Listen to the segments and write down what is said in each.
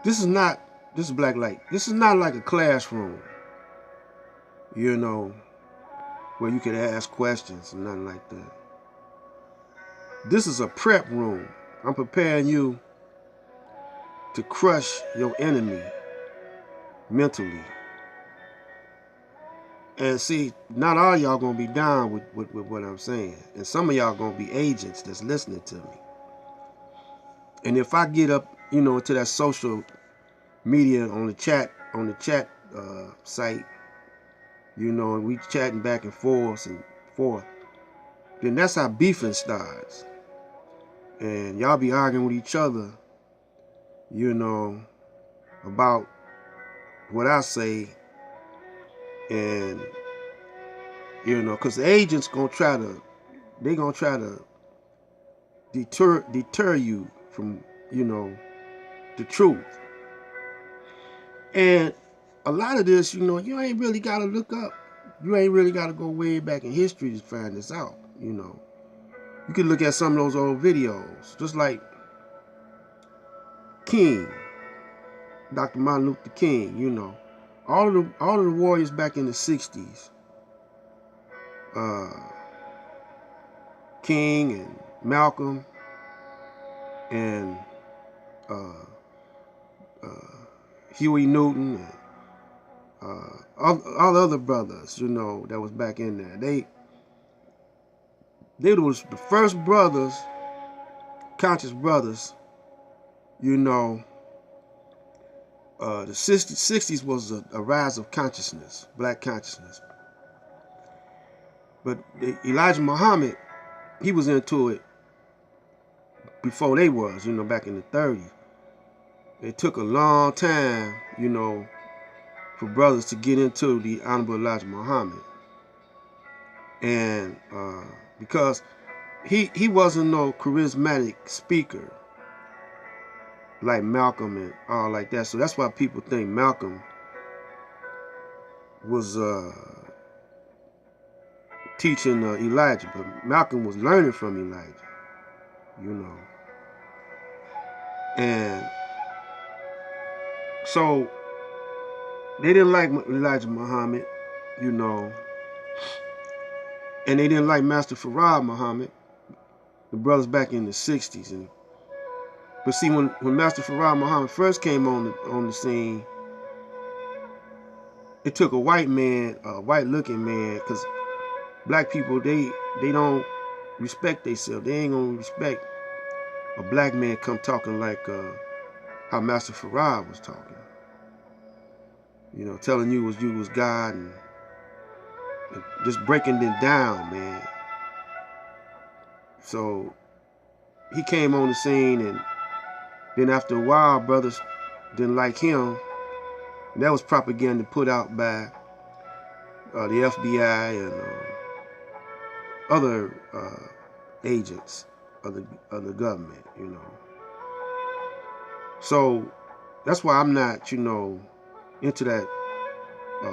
This is not, this is black light. This is not like a classroom, you know, where you could ask questions and nothing like that. This is a prep room. I'm preparing you to crush your enemy mentally. And see, not all y'all gonna be down with what I'm saying. And some of y'all gonna be agents that's listening to me. And if I get up, you know, into that social media on the chat site, you know, and we chatting back and forth, then that's how beefing starts. And y'all be arguing with each other, you know, about what I say, and you know, because the agents gonna try to deter you from, you know, the truth. And a lot of this, you know, you ain't really gotta look up. You ain't really gotta go way back in history to find this out, you know. You can look at some of those old videos, just like King, Dr. Martin Luther King, you know. All of the warriors back in the 60s, uh, King and Malcolm and uh, uh, Huey Newton and all the other brothers, you know, that was back in there. They was the first brothers, conscious brothers, you know. The 60s was a rise of consciousness, black consciousness. But Elijah Muhammad, he was into it before they was, you know, back in the 30s. It took a long time, you know, for brothers to get into the Honorable Elijah Muhammad. And because he wasn't no charismatic speaker like Malcolm and all like that. So that's why people think Malcolm was teaching Elijah, but Malcolm was learning from Elijah, you know. And so they didn't like Elijah Muhammad, you know, and they didn't like Master Farad Muhammad, the brothers back in the 60s. And but see, when Master Farad Muhammad first came on the scene, it took a white man, a white looking man, because black people, they don't respect themselves. They ain't gonna respect a black man come talking like how Master Farad was talking. You know, telling you was God, and just breaking it down, man. So he came on the scene, and then after a while, brothers didn't like him. And that was propaganda put out by the FBI and other agents of the government, you know. So that's why I'm not, you know, into that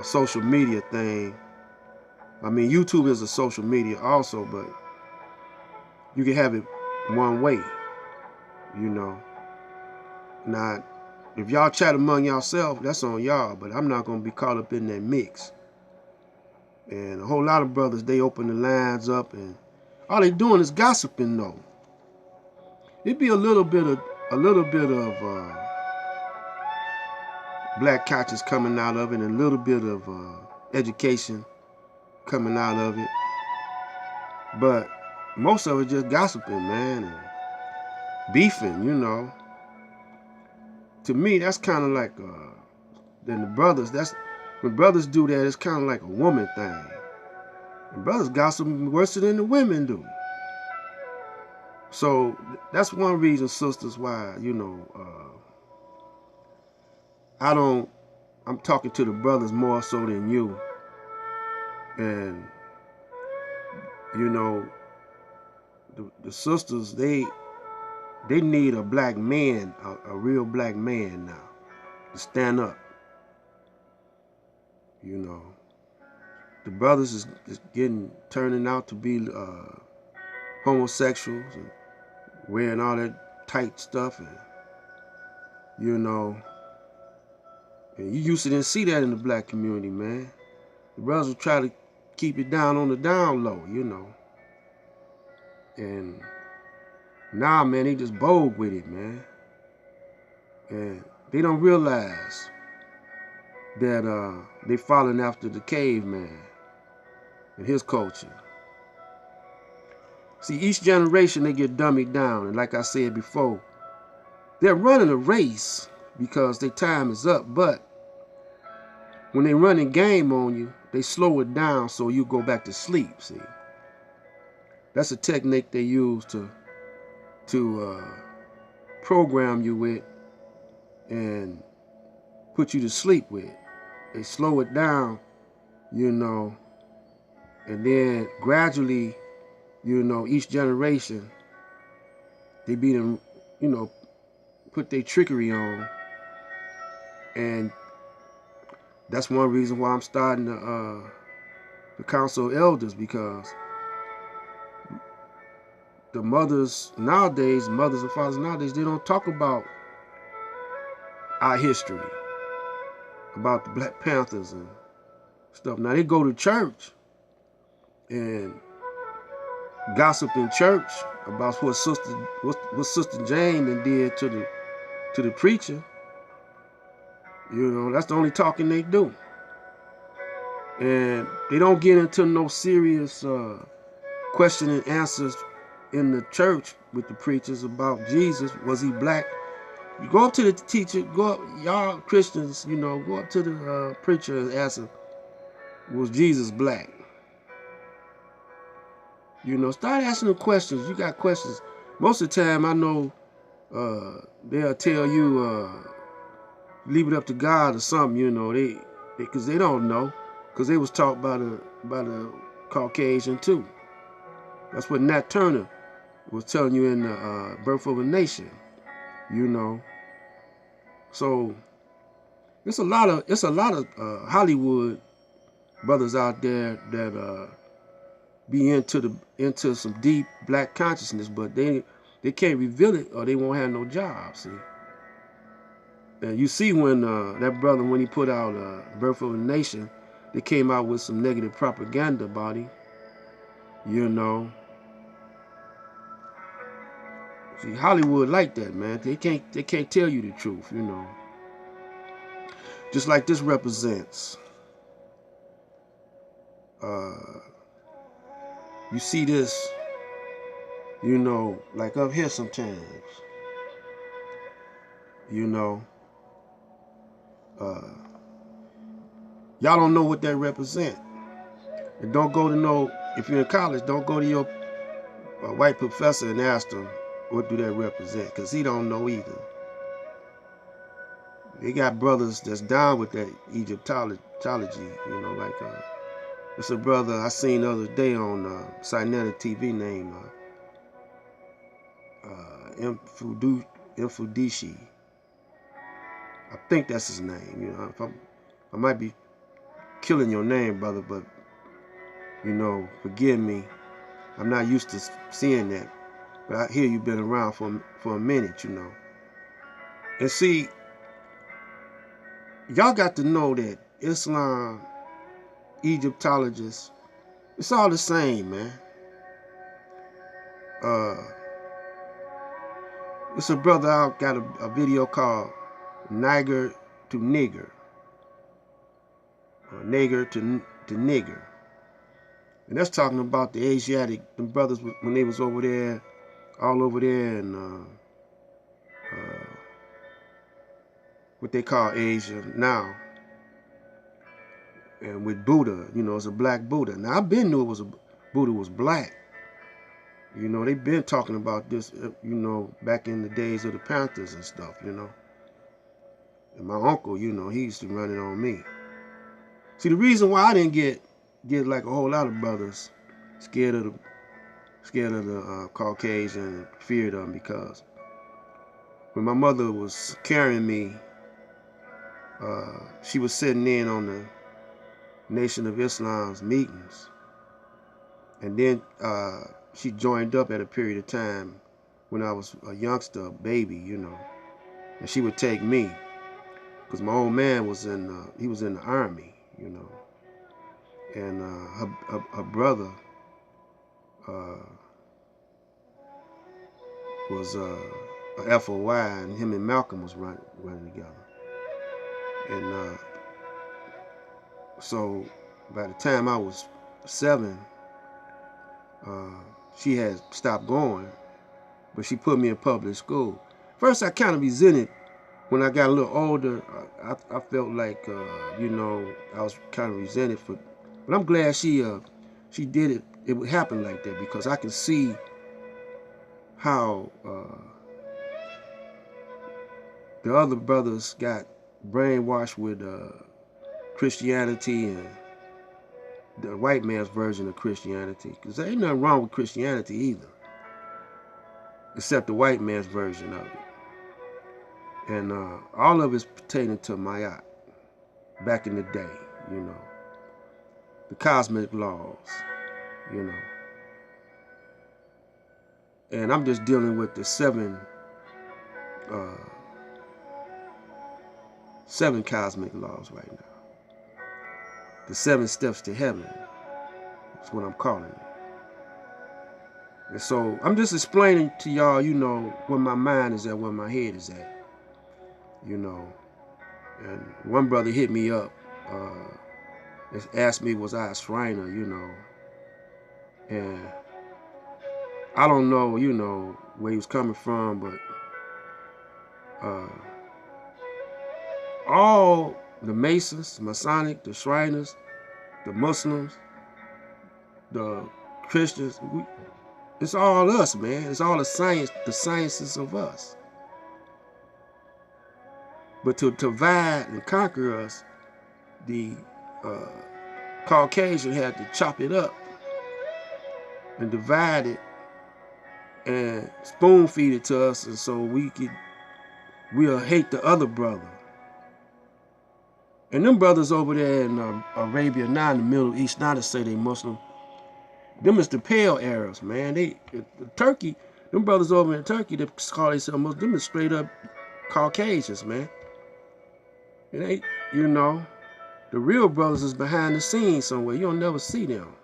social media thing. I mean, YouTube is a social media also, but you can have it one way, you know. Now, if y'all chat among yourself, that's on y'all, but I'm not gonna be caught up in that mix. And a whole lot of brothers, they open the lines up, and all they doing is gossiping though. It'd be a little bit of black conscience coming out of it, and a little bit of education coming out of it. But most of it just gossiping, man, and beefing, you know. To me, that's kind of like then the brothers. That's when brothers do that. It's kind of like a woman thing. And brothers gossip worse than the women do. So that's one reason, sisters, why, you know, I don't. I'm talking to the brothers more so than you, and you know, the sisters, they need a black man, a real black man now, to stand up. You know, the brothers is getting turning out to be homosexuals and wearing all that tight stuff, and you know, And you used to didn't see that in the black community, man. The brothers would try to keep it down on the down low, you know. And now, man, they just bold with it, man. And they don't realize that they following after the caveman and his culture. See, each generation they get dummied down, and like I said before, they're running a race because their time is up, but when they running game on you, they slow it down so you go back to sleep, see. That's a technique they use to program you with and put you to sleep with. They slow it down, you know, and then gradually, you know, each generation, they be them, you know, put their trickery on. And that's one reason why I'm starting the Council of Elders, because the mothers nowadays, mothers and fathers nowadays, they don't talk about our history, about the Black Panthers and stuff. Now they go to church and gossip in church about what Sister Jane did to the preacher. You know, that's the only talking they do. And they don't get into no serious question and answers in the church with the preachers about Jesus. Was he black? You go up to the teacher, go up, y'all Christians, you know, go up to the preacher and ask him, was Jesus black? You know, start asking them questions. You got questions. Most of the time, I know they'll tell you, leave it up to God or something, you know, because they don't know, because they was taught by the Caucasian too. That's what Nat Turner was telling you in the Birth of a Nation, you know. So it's a lot of Hollywood brothers out there that be into some deep black consciousness, but they can't reveal it or they won't have no job. See, and you see when that brother, when he put out Birth of a Nation, they came out with some negative propaganda about him, you know. See, Hollywood like that, man. They can't tell you the truth, you know. Just like this represents. You see this, you know, like up here sometimes. You know, y'all don't know what that represent. And don't go to no, if you're in college, don't go to your white professor and ask them what do that represent, because he don't know either. They got brothers that's down with that Egyptology, you know, like it's a brother I seen the other day on Cynetic TV named Infudishi. I think that's his name. You know, I might be killing your name, brother, but you know, forgive me. I'm not used to seeing that, but I hear you've been around for a minute, you know. And see, y'all got to know that Islam, Egyptologists, it's all the same, man. It's a brother out got a video called Niger to Nigger, or Nigger to Nigger, and that's talking about the Asiatic, the brothers when they was over there, all over there, and what they call Asia now, and with Buddha, you know, it's a black Buddha. Now I've been knew it was Buddha was black. You know, they've been talking about this, you know, back in the days of the Panthers and stuff, you know. And my uncle, you know, he used to run it on me. See, the reason why I didn't get like a whole lot of brothers scared of the Caucasian and feared them, because when my mother was carrying me, she was sitting in on the Nation of Islam's meetings, and then she joined up at a period of time when I was a youngster, a baby, you know, and she would take me. because my old man was he was in the army, you know, and her brother was a FOI, and him and Malcolm was running together, and so by the time I was 7, she had stopped going, but she put me in public school. First, I kind of resented. When I got a little older, I felt like, you know, I was kind of resented for, but I'm glad she did it. It would happen like that because I can see how the other brothers got brainwashed with Christianity and the white man's version of Christianity. Because there ain't nothing wrong with Christianity either, except the white man's version of it. And all of it's pertaining to Mayat back in the day, you know. The cosmic laws, you know. And I'm just dealing with the seven cosmic laws right now. The 7 steps to heaven. That's what I'm calling it. And so I'm just explaining to y'all, you know, where my mind is at, where my head is at. You know. And one brother hit me up, asked me was I a Shriner, you know. And I don't know, you know, where he was coming from, but all the Masons, Masonic, the Shriners, the Muslims, the Christians, it's all us, man. It's all the sciences of us. But to divide and conquer us, the Caucasian had to chop it up and divide it and spoon feed it to us, and so we'll hate the other brother. And them brothers over there in Arabia now, in the Middle East, now to say they Muslim, them is the pale Arabs, man. Turkey, them brothers over in Turkey that call themselves Muslim, them is straight up Caucasians, man. It ain't, you know, the real brothers is behind the scenes somewhere. You'll never see them.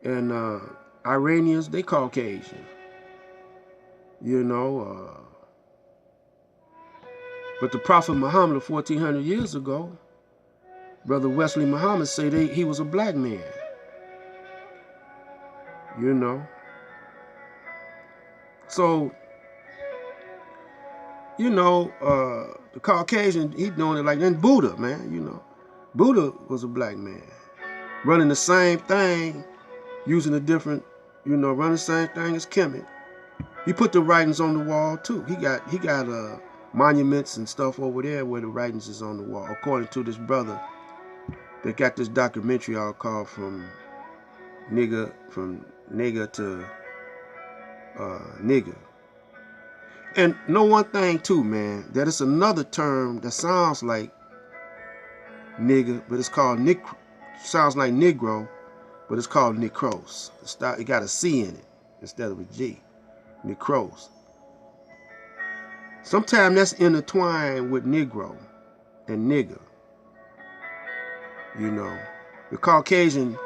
And Iranians, they Caucasian. You know, but the Prophet Muhammad 1400 years ago, Brother Wesley Muhammad said he was a black man. You know. So, you know, the Caucasian, he doing it like then Buddha, man, you know. Buddha was a black man. Running the same thing, using a different, you know, running the same thing as Kemet. He put the writings on the wall too. He got monuments and stuff over there where the writings is on the wall, according to this brother that got this documentary all called From Nigger to Nigger. And know one thing too, man, that it's another term that sounds like nigger, but it's called sounds like Negro, but it's called Necros. It got a C in it instead of a G. Necros. Sometimes that's intertwined with Negro and nigger. You know, the Caucasian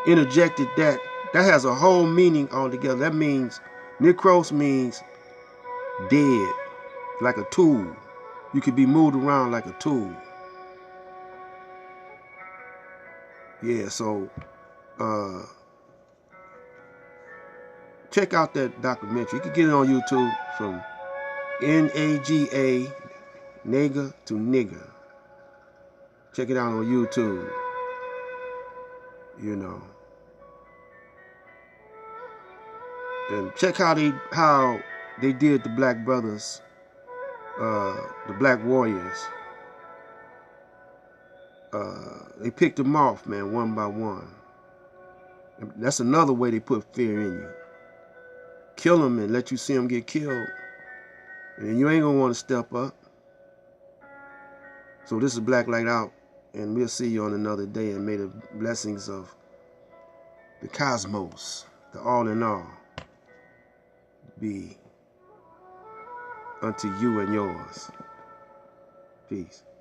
interjected that. That has a whole meaning altogether. That means, Necros means dead, like a tool. You could be moved around like a tool. Yeah, so check out that documentary. You can get it on YouTube, From NAGA, Nigger to Nigger. Check it out on YouTube. You know. And check how they did the black brothers, the black warriors. They picked them off, man, one by one. And that's another way they put fear in you. Kill them and let you see them get killed. And you ain't gonna want to step up. So this is Black Light Out, and we'll see you on another day. And may the blessings of the cosmos, the all in all, be unto you and yours. Peace.